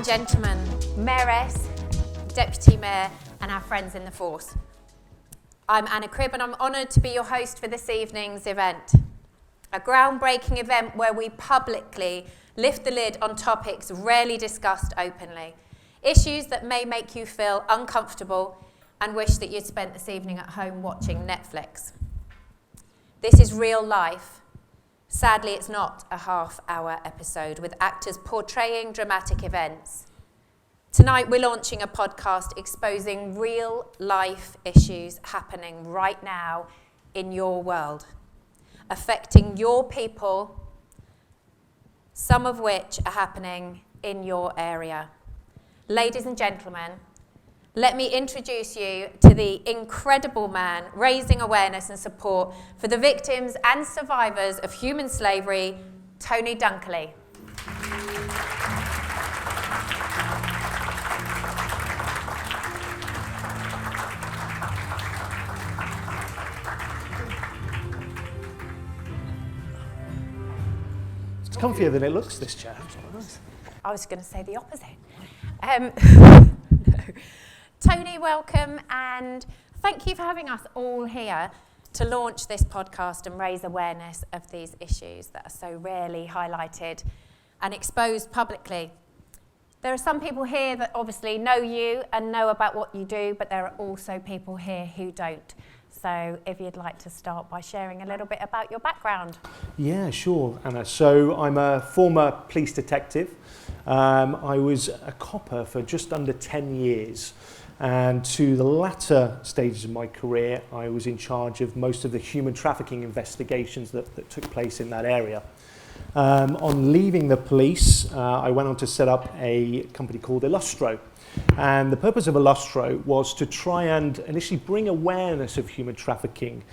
and gentlemen, Mayoress, Deputy Mayor, and our friends in the force. I'm Anna Cribb and I'm honoured to be your host for this evening's event. A groundbreaking event where we publicly lift the lid on topics rarely discussed openly. Issues that may make you feel uncomfortable and wish that you'd spent this evening at home watching Netflix. This is real life. Sadly, it's not a half-hour episode with actors portraying dramatic events. Tonight, we're launching a podcast exposing real-life issues happening right now in your world, affecting your people, some of which are happening in your area. Ladies and gentlemen, let me introduce you to the incredible man raising awareness and support for the victims and survivors of human slavery, Tony Dunkerley. It's comfier than it looks, this chair. I was going to say the opposite. No. Tony, welcome, and thank you for having us all here to launch this podcast and raise awareness of these issues that are so rarely highlighted and exposed publicly. There are some people here that obviously know you and know about what you do, but there are also people here who don't. So if you'd like to start by sharing a little bit about your background. Yeah, sure, Anna. So I'm a former police detective. I was a copper for just under 10 years. And to the latter stages of my career, I was in charge of most of the human trafficking investigations that took place in that area. On leaving the police, I went on to set up a company called Illustro. And the purpose of Illustro was to try and initially bring awareness of human trafficking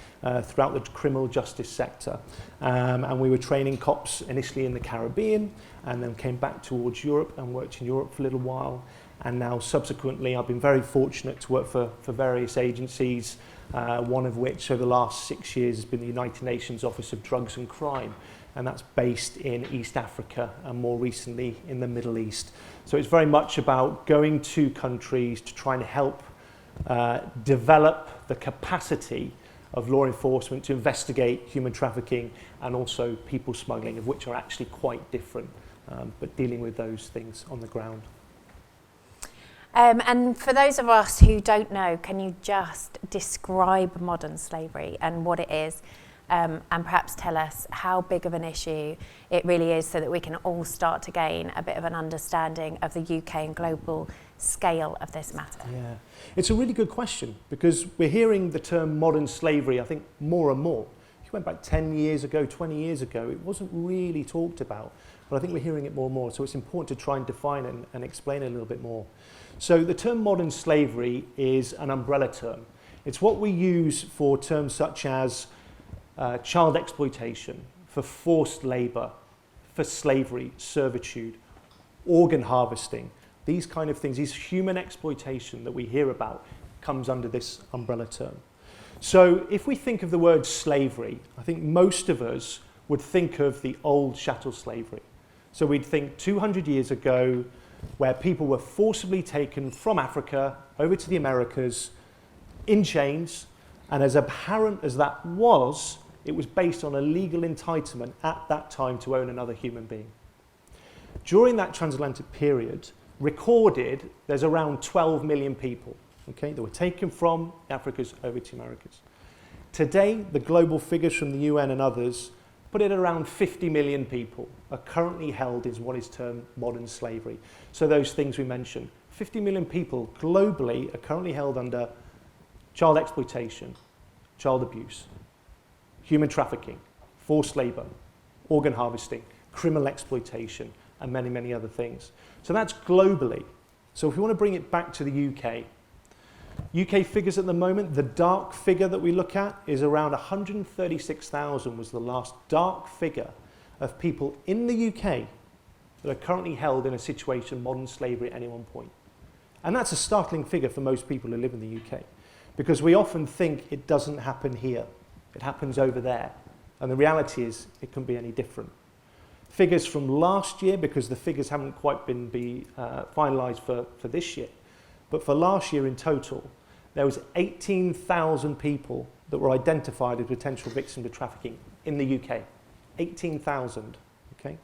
throughout the criminal justice sector. And we were training cops initially in the Caribbean and then came back towards Europe and worked in Europe for a little while. And now subsequently I've been very fortunate to work for various agencies, one of which over the last 6 years has been the United Nations Office of Drugs and Crime. And that's based in East Africa and more recently in the Middle East. So it's very much about going to countries to try and help develop the capacity of law enforcement to investigate human trafficking and also people smuggling, of which are actually quite different, but dealing with those things on the ground. And for those of us who don't know, can you just describe modern slavery and what it is? And perhaps tell us how big of an issue it really is so that we can all start to gain a bit of an understanding of the UK and global scale of this matter. Yeah, it's a really good question because we're hearing the term modern slavery, I think, more and more. If you went back 10 years ago, 20 years ago, it wasn't really talked about, but I think we're hearing it more and more, so it's important to try and define it and explain it a little bit more. So the term modern slavery is an umbrella term. It's what we use for terms such as child exploitation, for forced labour, for slavery, servitude, organ harvesting. These kind of things, these human exploitation that we hear about comes under this umbrella term. So if we think of the word slavery, I think most of us would think of the old chattel slavery. So we'd think 200 years ago where people were forcibly taken from Africa over to the Americas in chains, and as apparent as that was, it was based on a legal entitlement at that time to own another human being. During that transatlantic period, recorded, there's around 12 million people, okay, that were taken from Africa's over to Americas. Today, the global figures from the UN and others put it around 50 million people are currently held in what is termed modern slavery. So those things we mentioned, 50 million people globally are currently held under child exploitation, child abuse, human trafficking, forced labour, organ harvesting, criminal exploitation, and many, many other things. So that's globally. So if we want to bring it back to the UK figures at the moment, the dark figure that we look at is around 136,000 was the last dark figure of people in the UK that are currently held in a situation of modern slavery at any one point. And that's a startling figure for most people who live in the UK, because we often think it doesn't happen here. It happens over there. And the reality is it couldn't be any different. Figures from last year, because the figures haven't quite been finalised for this year, but for last year in total, there was 18,000 people that were identified as potential victims of trafficking in the UK. 18,000, okay,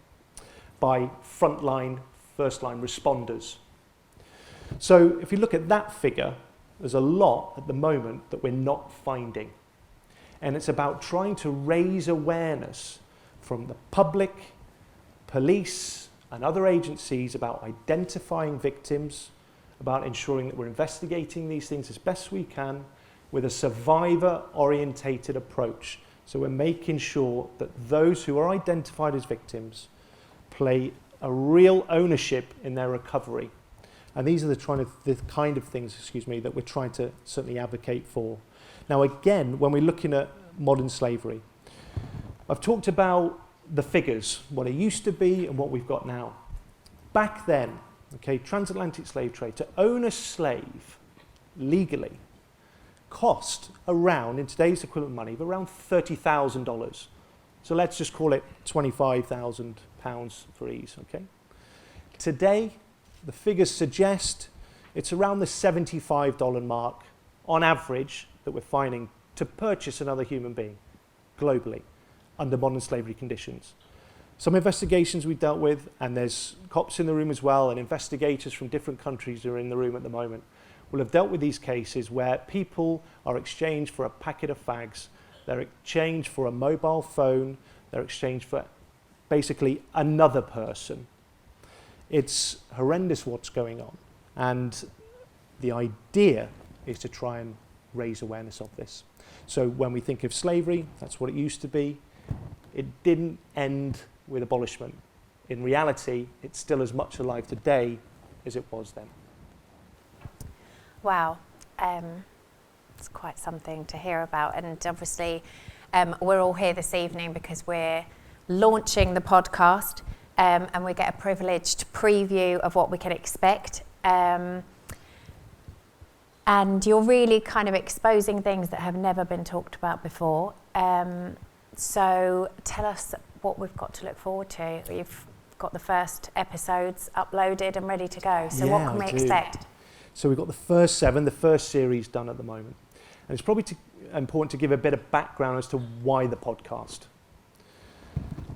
by frontline, first-line responders. So if you look at that figure, there's a lot at the moment that we're not finding. And it's about trying to raise awareness from the public, police, and other agencies about identifying victims, about ensuring that we're investigating these things as best we can with a survivor-orientated approach. So we're making sure that those who are identified as victims play a real ownership in their recovery. And these are the kind of things, that we're trying to certainly advocate for. Now again, when we're looking at modern slavery, I've talked about the figures, what it used to be and what we've got now. Back then, okay, transatlantic slave trade, to own a slave legally cost around, in today's equivalent money, of around $30,000. So let's just call it £25,000 for ease, okay? Today, the figures suggest it's around the $75 mark on average that we're finding to purchase another human being globally under modern slavery conditions. Some investigations we've dealt with, and there's cops in the room as well, and investigators from different countries are in the room at the moment, will have dealt with these cases where people are exchanged for a packet of fags, they're exchanged for a mobile phone, they're exchanged for basically another person. It's horrendous what's going on, and the idea is to try and raise awareness of this. So when we think of slavery, that's what it used to be. It didn't end with abolishment. In reality, it's still as much alive today as it was then. Wow, it's quite something to hear about, and obviously we're all here this evening because we're launching the podcast, and we get a privileged preview of what we can expect. And you're really kind of exposing things that have never been talked about before. So tell us what we've got to look forward to. You've got the first episodes uploaded and ready to go. So what can we expect? So we've got the first 7, the first series done at the moment. And it's probably important to give a bit of background as to why the podcast.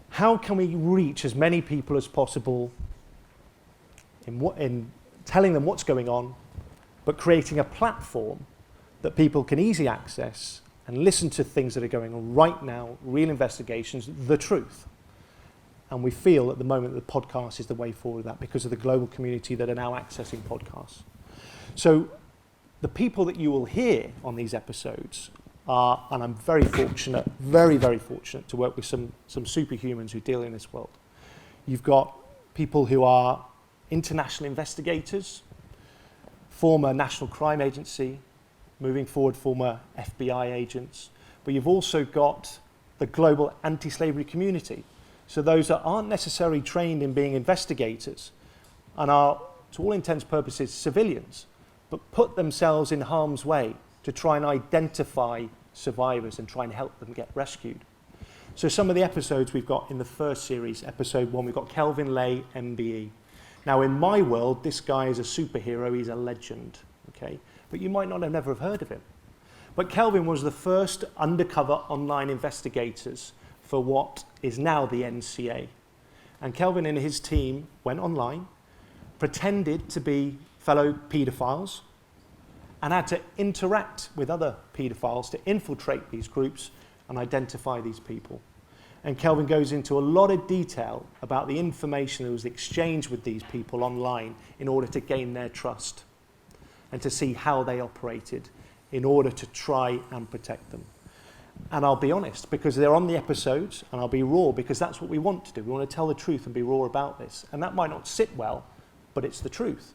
How can we reach as many people as possible in telling them what's going on, but creating a platform that people can easily access and listen to things that are going on right now, real investigations, the truth. And we feel at the moment that the podcast is the way forward with that because of the global community that are now accessing podcasts. So the people that you will hear on these episodes are, and I'm very fortunate, very, very fortunate to work with some superhumans who deal in this world. You've got people who are international investigators, former National Crime Agency, moving forward former FBI agents, but you've also got the global anti-slavery community. So those that aren't necessarily trained in being investigators and are, to all intents and purposes, civilians, but put themselves in harm's way to try and identify survivors and try and help them get rescued. So some of the episodes we've got in the first series, episode 1, we've got Kelvin Lay, MBE. Now in my world, this guy is a superhero, he's a legend, okay? But you might not have never have heard of him. But Kelvin was the first undercover online investigators for what is now the NCA. And Kelvin and his team went online, pretended to be fellow paedophiles, and had to interact with other paedophiles to infiltrate these groups and identify these people. And Kelvin goes into a lot of detail about the information that was exchanged with these people online in order to gain their trust and to see how they operated in order to try and protect them. And I'll be honest, because they're on the episodes, and I'll be raw, because that's what we want to do. We want to tell the truth and be raw about this. And that might not sit well, but it's the truth.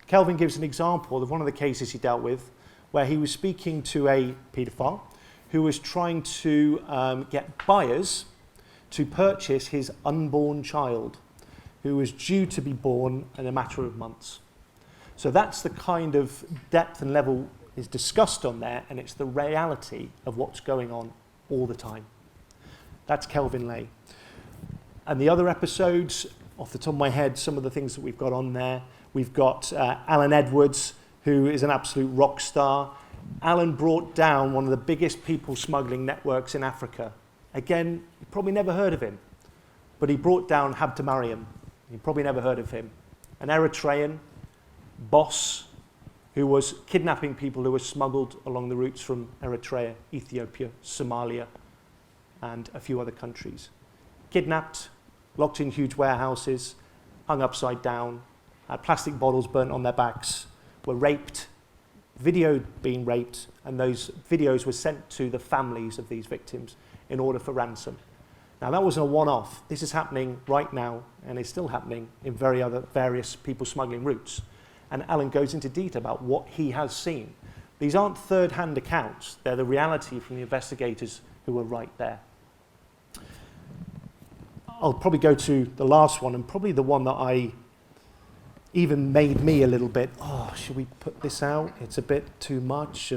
Kelvin gives an example of one of the cases he dealt with where he was speaking to a paedophile who was trying to get buyers to purchase his unborn child, who was due to be born in a matter of months. So that's the kind of depth and level is discussed on there, and it's the reality of what's going on all the time. That's Kelvin Lay. And the other episodes, off the top of my head, some of the things that we've got on there, we've got Alan Edwards, who is an absolute rock star. Alan brought down one of the biggest people smuggling networks in Africa. Again, you probably never heard of him, but he brought down Habta Mariam. You probably never heard of him. An Eritrean boss who was kidnapping people who were smuggled along the routes from Eritrea, Ethiopia, Somalia, and a few other countries. Kidnapped, locked in huge warehouses, hung upside down, had plastic bottles burnt on their backs, were raped, videoed being raped, and those videos were sent to the families of these victims in order for ransom. Now, that wasn't a one-off. This is happening right now, and is still happening in various people smuggling routes. And Alan goes into detail about what he has seen. These aren't third-hand accounts. They're the reality from the investigators who were right there. I'll probably go to the last one, and probably the one that I even made me a little bit, oh, should we put this out? It's a bit too much,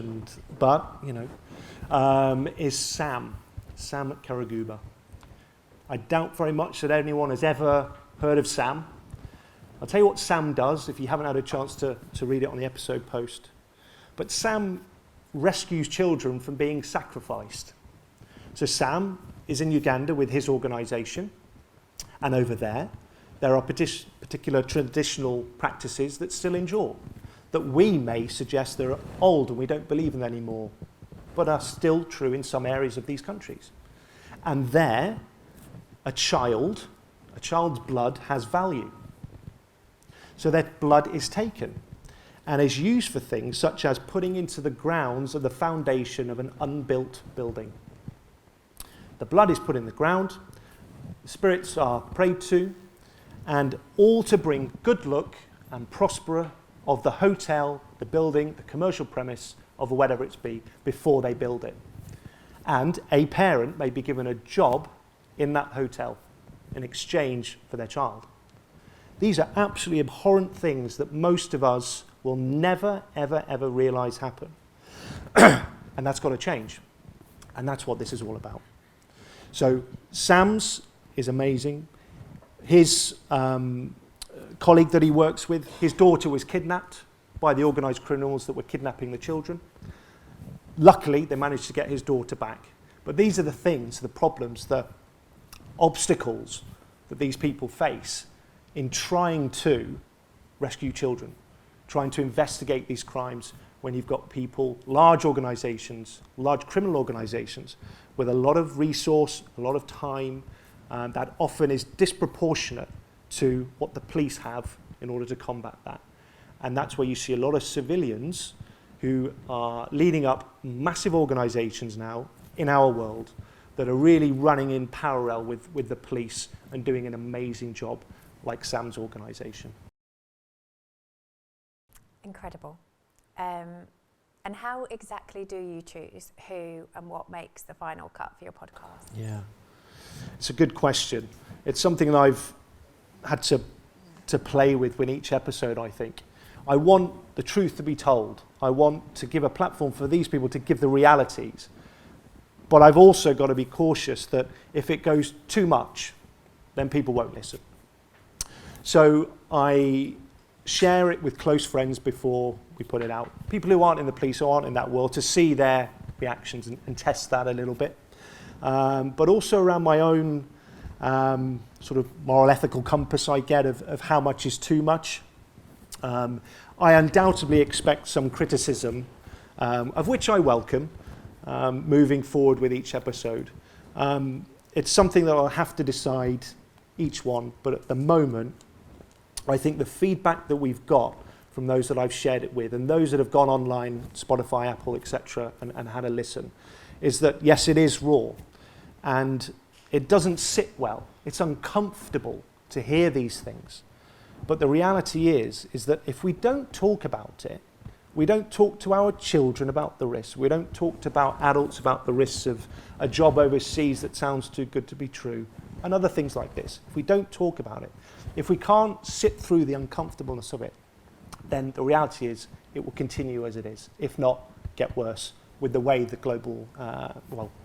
but, you know, is Sam at Karaguba. I doubt very much that anyone has ever heard of Sam. I'll tell you what Sam does if you haven't had a chance to read it on the episode post. But Sam rescues children from being sacrificed. So Sam is in Uganda with his organisation, and over there are particular traditional practices that still endure, that we may suggest they're old and we don't believe in anymore, but are still true in some areas of these countries. And there, a child's blood has value. So that blood is taken and is used for things such as putting into the grounds of the foundation of an unbuilt building. The blood is put in the ground, the spirits are prayed to, and all to bring good luck and prosper of the hotel, the building, the commercial premise of whatever it's be before they build it. And a parent may be given a job in that hotel in exchange for their child. These are absolutely abhorrent things that most of us will never, ever, ever realise happen. And that's got to change. And that's what this is all about. So Sam's is amazing. His colleague that he works with, his daughter was kidnapped by the organised criminals that were kidnapping the children. Luckily, they managed to get his daughter back. But these are the things, the problems, the obstacles that these people face in trying to rescue children, trying to investigate these crimes when you've got people, large organisations, large criminal organisations, with a lot of resource, a lot of time, that often is disproportionate to what the police have in order to combat that. And that's where you see a lot of civilians who are leading up massive organisations now in our world that are really running in parallel with the police and doing an amazing job, like Sam's organisation. Incredible. And how exactly do you choose who and what makes the final cut for your podcast? Yeah, it's a good question. It's something that I've had to play with each episode, I think. I want the truth to be told. I want to give a platform for these people to give the realities. But I've also got to be cautious that if it goes too much, then people won't listen. So I share it with close friends before we put it out. People who aren't in the police or aren't in that world, to see their reactions and test that a little bit. But also around my own sort of moral ethical compass I get of how much is too much. I undoubtedly expect some criticism, of which I welcome, moving forward with each episode. It's something that I'll have to decide each one, but at the moment, I think the feedback that we've got from those that I've shared it with and those that have gone online, Spotify, Apple, etc., and had a listen, is that yes, it is raw and it doesn't sit well. It's uncomfortable to hear these things. But the reality is that if we don't talk about it, we don't talk to our children about the risks, we don't talk to about adults about the risks of a job overseas that sounds too good to be true, and other things like this. If we don't talk about it, if we can't sit through the uncomfortableness of it, then the reality is it will continue as it is, if not get worse with the way the global,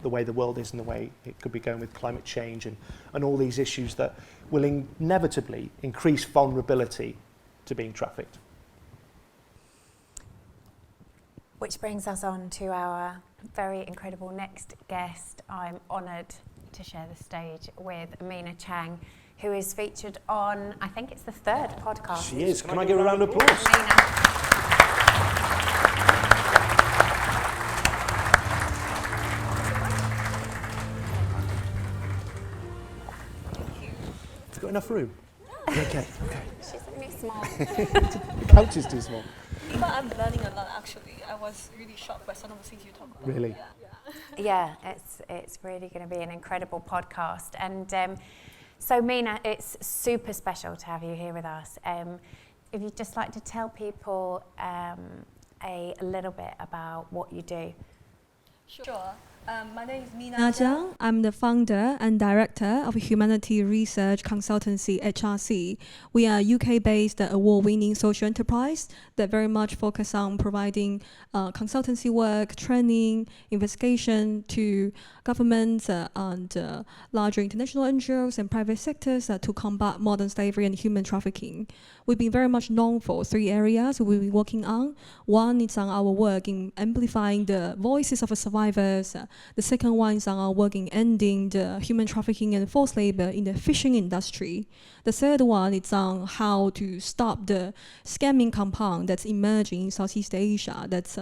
the way the world is and the way it could be going with climate change and all these issues that will inevitably increase vulnerability to being trafficked. Which brings us on to our very incredible next guest. I'm honoured to share the stage with Mina Chiang, who is featured on, I think it's the third podcast. She is. Can I give a round of applause? Mina. Got enough room? Okay. She's only small. The couch is too small. But I'm learning a lot actually. I was really shocked by some of the things you talk about. Really? Yeah, it's really going to be an incredible podcast. And so Mina, it's super special to have you here with us. If you'd just like to tell people a little bit about what you do. Sure. My name is Mina Chiang. I'm the founder and director of humanity research consultancy HRC. We are a UK-based award-winning social enterprise that very much focus on providing consultancy work, training, investigation to governments and larger international NGOs and private sectors to combat modern slavery and human trafficking. We've been very much known for 3 areas we've been working on. One is on our work in amplifying the voices of survivors. The second one is on our work in ending the human trafficking and forced labor in the fishing industry. The third one is on how to stop the scamming compound that's emerging in Southeast Asia that's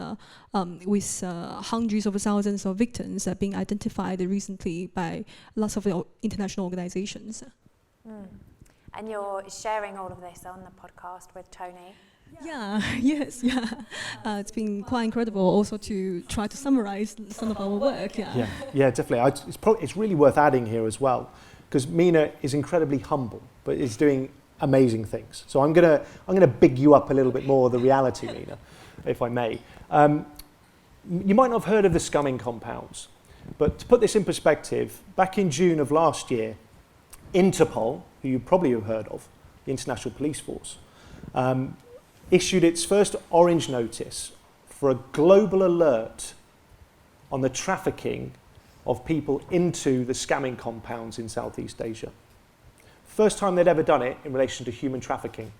with hundreds of thousands of victims being identified recently by lots of international organizations. And you're sharing all of this on the podcast with Tony. Yeah, yes, yeah. It's been quite incredible also to try to summarize some of our work. Yeah, definitely. It's really worth adding here as well, because Mina is incredibly humble, but is doing amazing things. So I'm gonna big you up a little bit more, the reality, Mina, if I may. You might not have heard of the scumming compounds, but to put this in perspective, back in June of last year, Interpol, who you probably have heard of, the International Police Force, issued its first orange notice for a global alert on the trafficking of people into the scamming compounds in Southeast Asia. First time they'd ever done it in relation to human trafficking.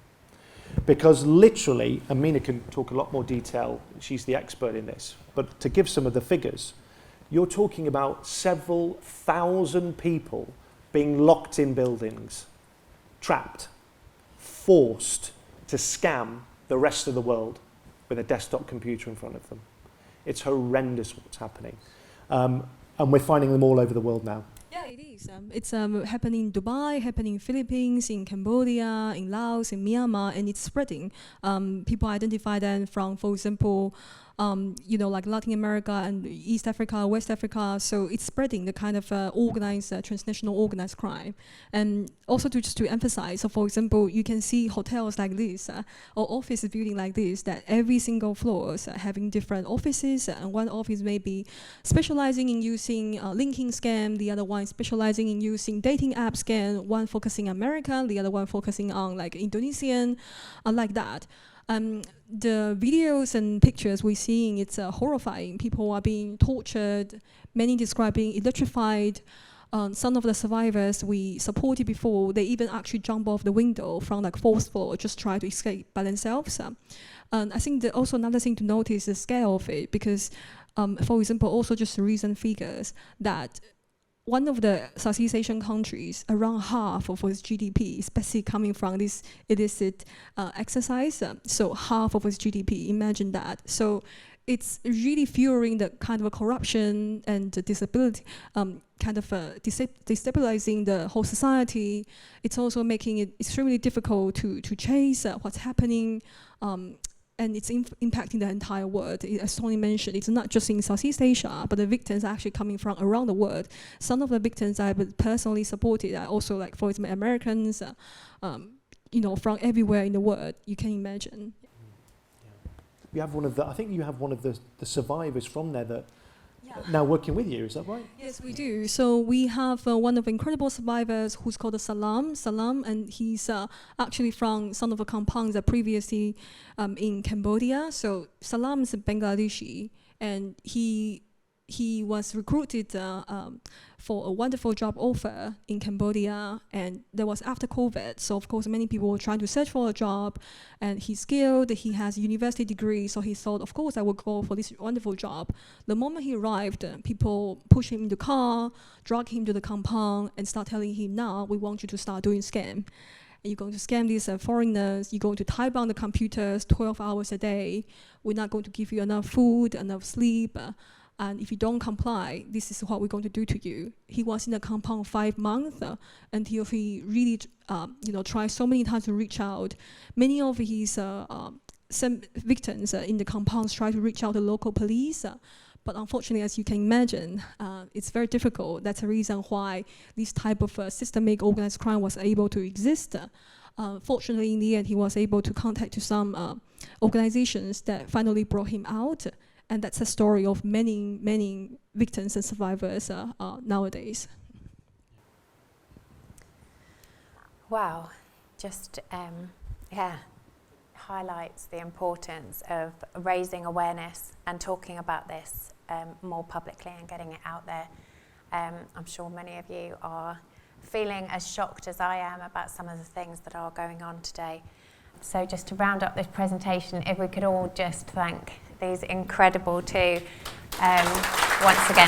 Because literally, and Mina can talk a lot more detail, she's the expert in this, but to give some of the figures, you're talking about several thousand people being locked in buildings, trapped, forced to scam the rest of the world with a desktop computer in front of them. It's horrendous what's happening. And we're finding them all over the world now. Yeah, it is. It's happening in Dubai, happening in Philippines, in Cambodia, in Laos, in Myanmar, and it's spreading. People identify them from, for example, like Latin America and East Africa, West Africa. So it's spreading the kind of organized, transnational organized crime. And also just to emphasize, so for example, you can see hotels like this or office building like this, that every single floor is having different offices. And one office may be specializing in using linking scam, the other one specializing in using dating app scam, one focusing on American, the other one focusing on like Indonesian, like that. The videos and pictures we're seeing, it's horrifying. People are being tortured, many describe being electrified. Some of the survivors we supported before, they even actually jump off the window from like 4th floor, just try to escape by themselves. And I think that also another thing to notice is the scale of it, because for example, also just recent figures that one of the Southeast Asian countries, around half of its GDP, especially coming from this illicit exercise, so half of its GDP, imagine that. So it's really fueling the kind of a corruption and the disability, kind of destabilizing the whole society. It's also making it extremely difficult to chase what's happening. And it's impacting the entire world. As Tony mentioned, it's not just in Southeast Asia, but the victims are actually coming from around the world. Some of the victims I've personally supported are also, like, for example, Americans, from everywhere in the world, you can imagine. You have one of the, I think you have one of the survivors from there that now working with you, is that right? Yes, we do. So we have one of the incredible survivors who's called Salam, and he's actually from some of the compounds that previously in Cambodia. So Salam is a Bangladeshi, and he was recruited for a wonderful job offer in Cambodia, and that was after COVID. So of course, many people were trying to search for a job, and he's skilled, he has a university degree, so he thought, of course, I will go for this wonderful job. The moment he arrived, people pushed him in the car, drag him to the compound, and start telling him, now we want you to start doing scam. You're going to scam these foreigners, you're going to type on the computers 12 hours a day, we're not going to give you enough food, enough sleep, and if you don't comply, this is what we're going to do to you. He was in the compound 5 months until he really, tried so many times to reach out. Many of his some victims in the compounds try to reach out to local police, but unfortunately, as you can imagine, it's very difficult. That's the reason why this type of systemic organized crime was able to exist. Fortunately, in the end, he was able to contact some organizations that finally brought him out. And that's the story of many, many victims and survivors nowadays. Wow, just highlights the importance of raising awareness and talking about this more publicly and getting it out there. I'm sure many of you are feeling as shocked as I am about some of the things that are going on today. So just to round up this presentation, if we could all just thank these incredible two once again.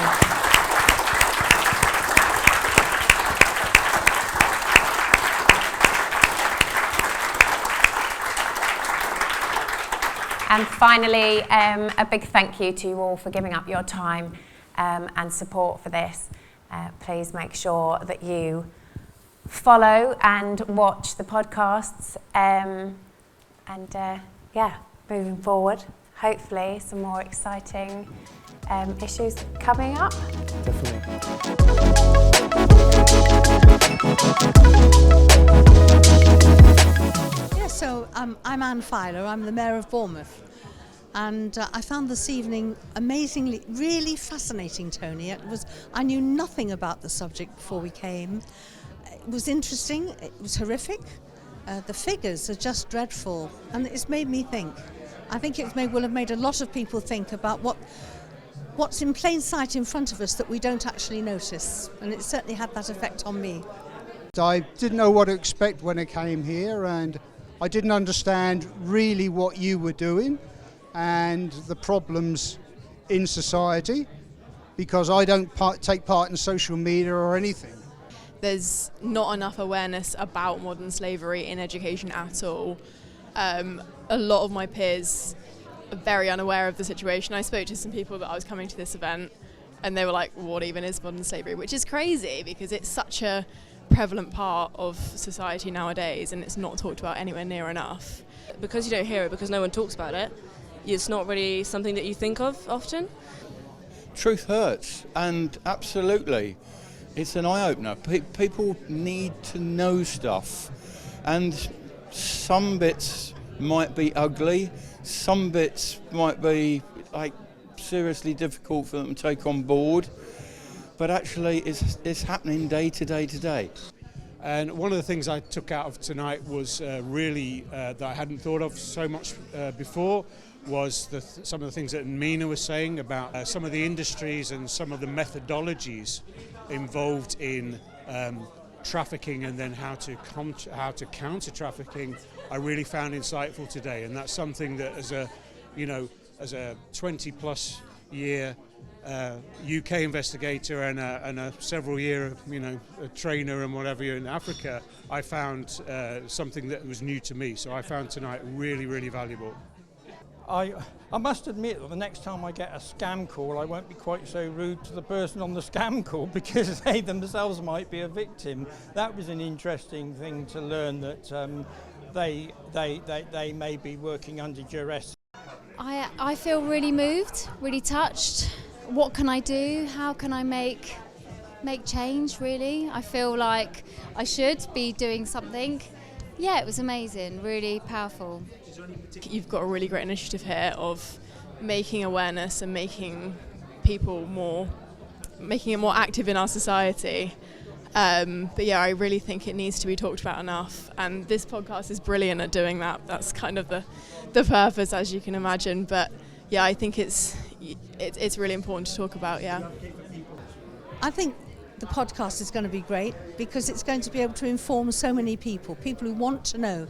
And finally, a big thank you to you all for giving up your time and support for this. Please make sure that you follow and watch the podcasts moving forward. Hopefully some more exciting issues coming up. Definitely. Yeah, so I'm Anne Filer, I'm the Mayor of Bournemouth. And I found this evening amazingly, really fascinating, Tony. I knew nothing about the subject before we came. It was interesting, it was horrific. The figures are just dreadful, and it's made me think. I think it will have made a lot of people think about what's in plain sight in front of us that we don't actually notice, and it certainly had that effect on me. I didn't know what to expect when I came here, and I didn't understand really what you were doing and the problems in society, because I don't take part in social media or anything. There's not enough awareness about modern slavery in education at all. A lot of my peers are very unaware of the situation. I spoke to some people that I was coming to this event, and they were like, what even is modern slavery? Which is crazy, because it's such a prevalent part of society nowadays, and it's not talked about anywhere near enough. Because you don't hear it, because no one talks about it, it's not really something that you think of often. Truth hurts, and absolutely, it's an eye-opener. People need to know stuff, and some bits might be ugly, some bits might be like seriously difficult for them to take on board, but actually it's happening day to day to day. And one of the things I took out of tonight was really that I hadn't thought of so much before was some of the things that Mina was saying about some of the industries and some of the methodologies involved in trafficking, and then how to counter trafficking. I really found insightful today, and that's something that as a 20-plus year UK investigator and a several year a trainer and whatever in Africa, I found something that was new to me. So I found tonight really, really valuable. I must admit that the next time I get a scam call, I won't be quite so rude to the person on the scam call, because they themselves might be a victim. That was an interesting thing to learn, that they may be working under duress. I feel really moved, really touched. What can I do? How can I make change, really? I feel like I should be doing something. Yeah, it was amazing, really powerful. You've got a really great initiative here of making awareness and making people more, making it more active in our society. But yeah, I really think it needs to be talked about enough, and this podcast is brilliant at doing that. That's kind of the purpose, as you can imagine. But yeah, I think it's really important to talk about. Yeah, I think the podcast is going to be great because it's going to be able to inform so many people who want to know.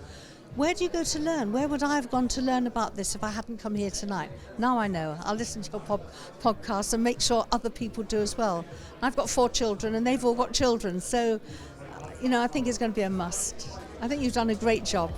Where do you go to learn? Where would I have gone to learn about this if I hadn't come here tonight? Now I know. I'll listen to your podcast and make sure other people do as well. I've got 4 children and they've all got children, so I think it's going to be a must. I think you've done a great job.